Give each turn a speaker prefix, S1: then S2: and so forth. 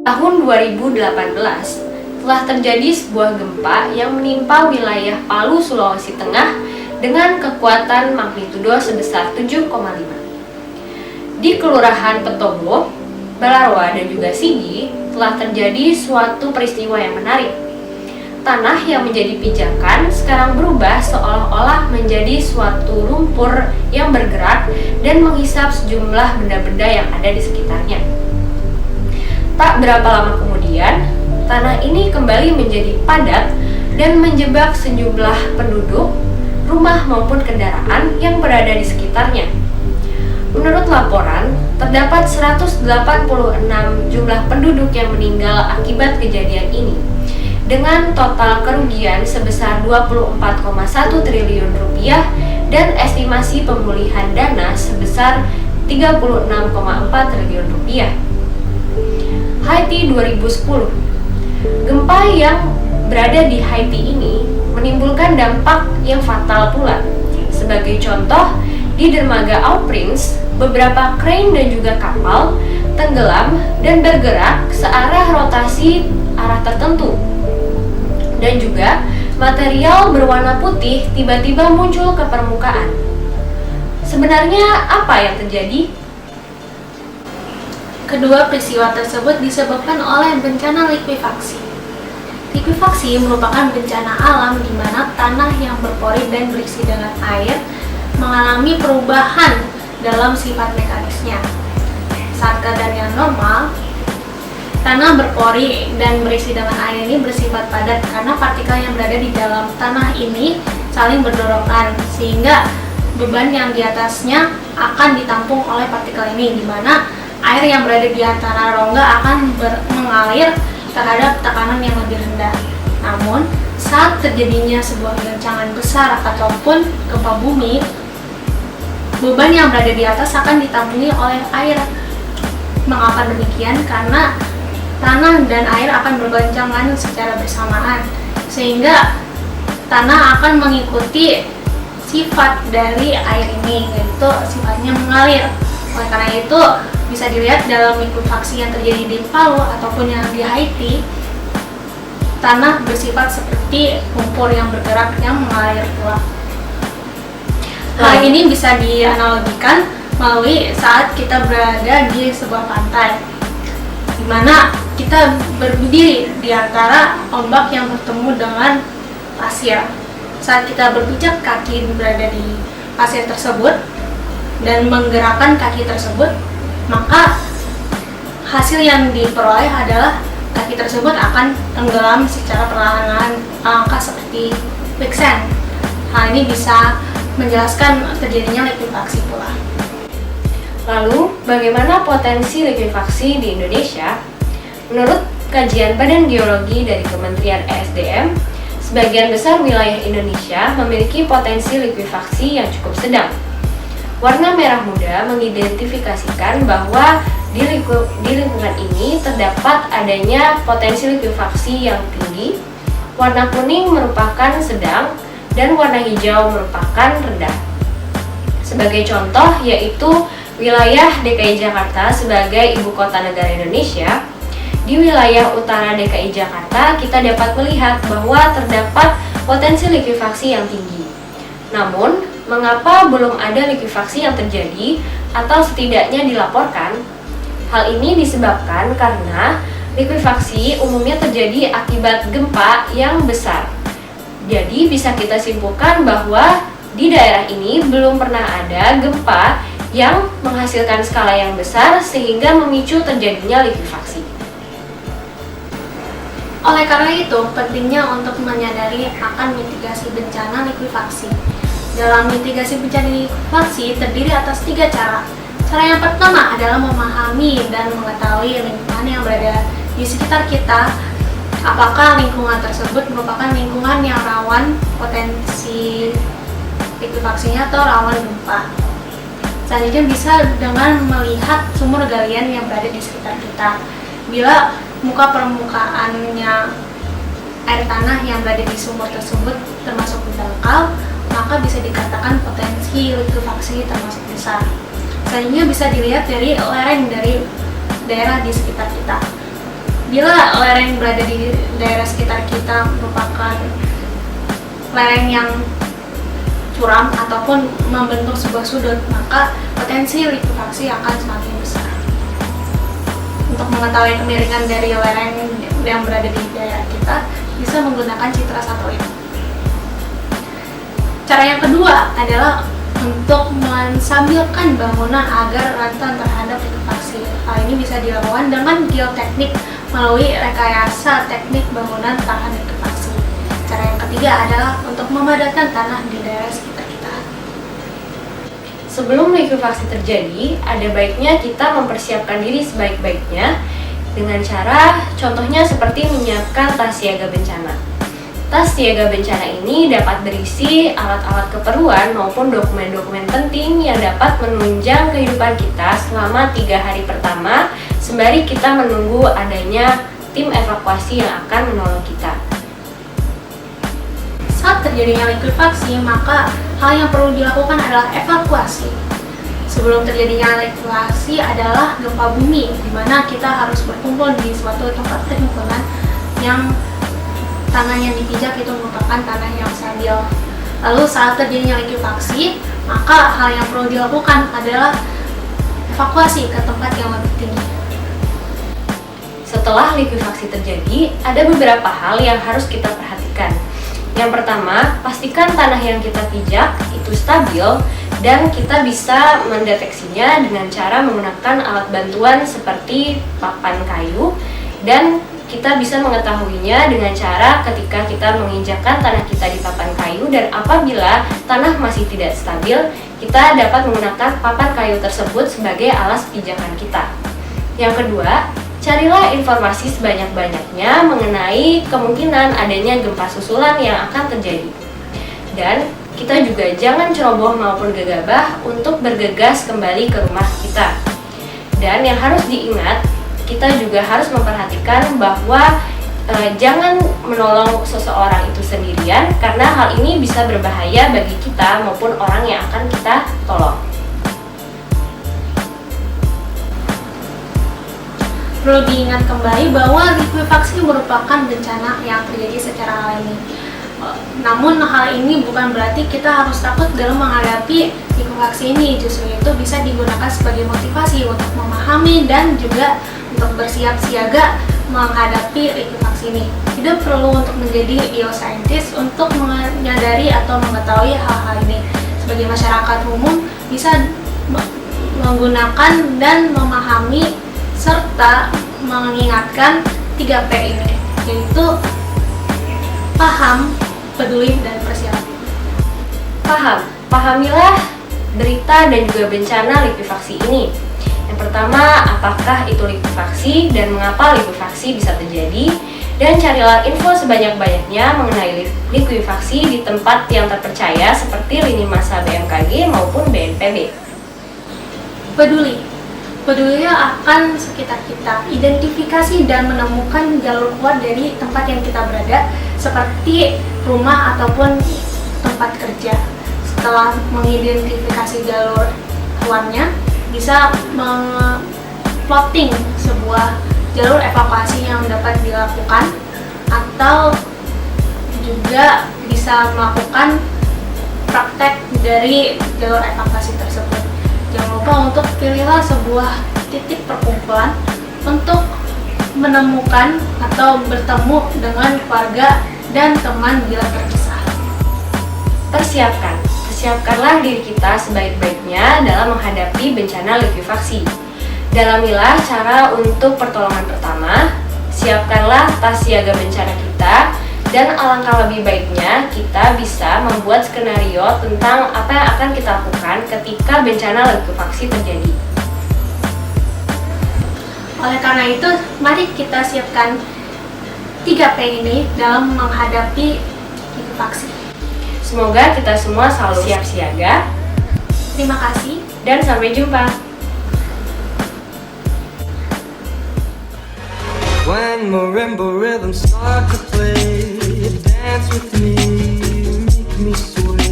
S1: Tahun 2018 telah terjadi sebuah gempa yang menimpa wilayah Palu, Sulawesi Tengah dengan kekuatan magnitudo sebesar 7,5. Di Kelurahan Petobo, Balaroa, dan juga Sigi telah terjadi suatu peristiwa yang menarik. Tanah yang menjadi pijakan sekarang berubah seolah-olah menjadi suatu lumpur yang bergerak dan menghisap sejumlah benda-benda yang ada di sekitarnya. Tak berapa lama kemudian, tanah ini kembali menjadi padat dan menjebak sejumlah penduduk, rumah maupun kendaraan yang berada di sekitarnya. Menurut laporan, terdapat 186 jumlah penduduk yang meninggal akibat kejadian ini, dengan total kerugian sebesar 24,1 triliun rupiah dan estimasi pemulihan dana sebesar 36,4 triliun rupiah. Haiti 2010. Gempa yang berada di Haiti ini menimbulkan dampak yang fatal pula. Sebagai contoh, di dermaga Au-Prince, beberapa krain dan juga kapal tenggelam dan bergerak searah rotasi arah tertentu. Dan juga material berwarna putih tiba-tiba muncul ke permukaan. Sebenarnya apa yang terjadi?
S2: Kedua peristiwa tersebut disebabkan oleh bencana likuifaksi. Likuifaksi merupakan bencana alam di mana tanah yang berpori dan berisi dengan air mengalami perubahan dalam sifat mekanisnya. Saat keadaan normal, tanah berpori dan berisi dengan air ini bersifat padat karena partikel yang berada di dalam tanah ini saling berdorongan, sehingga beban yang di atasnya akan ditampung oleh partikel ini, di mana air yang berada di antara rongga akan mengalir terhadap tekanan yang lebih rendah. Namun, saat terjadinya sebuah goncangan besar ataupun gempa bumi, beban yang berada di atas akan ditampungi oleh air. Mengapa demikian? Karena tanah dan air akan bergoncangan secara bersamaan, sehingga tanah akan mengikuti sifat dari air ini, yaitu sifatnya mengalir. Oleh karena itu, bisa dilihat dalam likuifaksi yang terjadi di Palu ataupun yang di Haiti, tanah bersifat seperti lumpur yang bergerak yang mengalir pula. Hal ini bisa dianalogikan melalui saat kita berada di sebuah pantai, di mana kita berdiri di antara ombak yang bertemu dengan pasir. Saat kita berpijak kaki berada di pasir tersebut dan menggerakkan kaki tersebut, maka hasil yang diperoleh adalah kaki tersebut akan tenggelam secara perlahan-lahan, alangkah seperti quicksand. Hal ini bisa menjelaskan terjadinya likuifaksi pula.
S1: Lalu, bagaimana potensi likuifaksi di Indonesia? Menurut kajian Badan Geologi dari Kementerian ESDM, sebagian besar wilayah Indonesia memiliki potensi likuifaksi yang cukup sedang. Warna merah muda mengidentifikasikan bahwa di lingkungan ini terdapat adanya potensi likuifaksi yang tinggi, warna kuning merupakan sedang, dan warna hijau merupakan rendah. Sebagai contoh yaitu wilayah DKI Jakarta sebagai ibu kota negara Indonesia. Di wilayah utara DKI Jakarta kita dapat melihat bahwa terdapat potensi likuifaksi yang tinggi. Namun, mengapa belum ada likuifaksi yang terjadi atau setidaknya dilaporkan? Hal ini disebabkan karena likuifaksi umumnya terjadi akibat gempa yang besar. Jadi bisa kita simpulkan bahwa di daerah ini belum pernah ada gempa yang menghasilkan skala yang besar sehingga memicu terjadinya likuifaksi.
S2: Oleh karena itu, pentingnya untuk menyadari akan mitigasi bencana likuifaksi. Dalam mitigasi bencana likuifaksi terdiri atas 3 cara. Cara yang pertama adalah memahami dan mengetahui lingkungan yang berada di sekitar kita. Apakah lingkungan tersebut merupakan lingkungan yang rawan potensi likuifaksinya atau rawan gempa. Selanjutnya bisa dengan melihat sumur galian yang berada di sekitar kita. Bila muka permukaannya air tanah yang berada di sumur tersebut termasuk dangkal, maka bisa dikatakan potensi likuifaksi termasuk besar. Selanjutnya bisa dilihat dari lereng dari daerah di sekitar kita. Bila lereng berada di daerah sekitar kita merupakan lereng yang curam ataupun membentuk sebuah sudut, maka potensi likuifaksi akan semakin besar. Untuk mengetahui kemiringan dari lereng yang berada di daerah kita, bisa menggunakan citra satelit. Cara yang kedua adalah untuk menstabilkan bangunan agar rentan terhadap likuifaksi. Hal ini bisa dilakukan dengan geoteknik melalui rekayasa teknik bangunan tahan likuifaksi. Cara yang ketiga adalah untuk memadatkan tanah di daerah sekitar kita.
S1: Sebelum likuifaksi terjadi, ada baiknya kita mempersiapkan diri sebaik-baiknya dengan cara contohnya seperti menyiapkan tas siaga bencana. Tas siaga bencana ini dapat berisi alat-alat keperluan maupun dokumen-dokumen penting yang dapat menunjang kehidupan kita selama 3 hari pertama sembari kita menunggu adanya tim evakuasi yang akan menolong kita.
S2: Saat terjadinya likuifaksi, maka hal yang perlu dilakukan adalah evakuasi. Sebelum terjadinya likuifaksi adalah gempa bumi, di mana kita harus berkumpul di suatu tempat perhimpunan yang tanah yang dipijak itu merupakan tanah yang stabil. Lalu saat terjadinya likuifaksi, maka hal yang perlu dilakukan adalah evakuasi ke tempat yang lebih tinggi.
S1: Setelah likuifaksi terjadi, ada beberapa hal yang harus kita perhatikan. Yang pertama, pastikan tanah yang kita pijak itu stabil dan kita bisa mendeteksinya dengan cara menggunakan alat bantuan seperti papan kayu, dan kita bisa mengetahuinya dengan cara ketika kita menginjakkan tanah kita di papan kayu, dan apabila tanah masih tidak stabil, kita dapat menggunakan papan kayu tersebut sebagai alas pijakan kita. Yang kedua, carilah informasi sebanyak-banyaknya mengenai kemungkinan adanya gempa susulan yang akan terjadi. Dan kita juga jangan ceroboh maupun gegabah untuk bergegas kembali ke rumah kita. Dan yang harus diingat, kita juga harus memperhatikan bahwa jangan menolong seseorang itu sendirian, karena hal ini bisa berbahaya bagi kita maupun orang yang akan kita tolong.
S2: Perlu diingat kembali bahwa likuifaksi merupakan bencana yang terjadi secara alami. Namun hal ini bukan berarti kita harus takut dalam menghadapi likuifaksi ini. Justru itu bisa digunakan sebagai motivasi untuk memahami dan juga untuk bersiap siaga menghadapi likuifaksi ini. Tidak perlu untuk menjadi geoscientist untuk menyadari atau mengetahui hal-hal ini. Sebagai masyarakat umum bisa menggunakan dan memahami serta mengingatkan 3P ini, yaitu paham, peduli, dan persiapan.
S1: Pahamilah berita dan juga bencana likuifaksi ini. Yang pertama, apakah itu likuifaksi dan mengapa likuifaksi bisa terjadi, dan carilah info sebanyak-banyaknya mengenai likuifaksi di tempat yang terpercaya seperti lini masa BMKG maupun BNPB.
S2: Pedulilah akan sekitar kita, identifikasi dan menemukan jalur keluar dari tempat yang kita berada, seperti rumah ataupun tempat kerja. Setelah mengidentifikasi jalur keluarnya, bisa plotting sebuah jalur evakuasi yang dapat dilakukan, atau juga bisa melakukan praktek dari jalur evakuasi tersebut. Jangan lupa untuk pilihlah sebuah titik perkumpulan untuk menemukan atau bertemu dengan keluarga dan teman bila terpisah. Persiapkanlah diri kita sebaik-baiknya dalam menghadapi bencana likuifaksi. Dalamilah cara untuk pertolongan pertama, siapkanlah tas siaga bencana kita, dan alangkah lebih baiknya kita bisa membuat skenario tentang apa yang akan kita lakukan ketika bencana likuifaksi terjadi. Oleh karena itu, mari kita siapkan 3P ini dalam menghadapi likuifaksi.
S1: Semoga kita semua selalu siap siaga.
S2: Terima kasih
S1: dan sampai jumpa.
S3: When marimba rhythms start to play, dance with me, make me sway.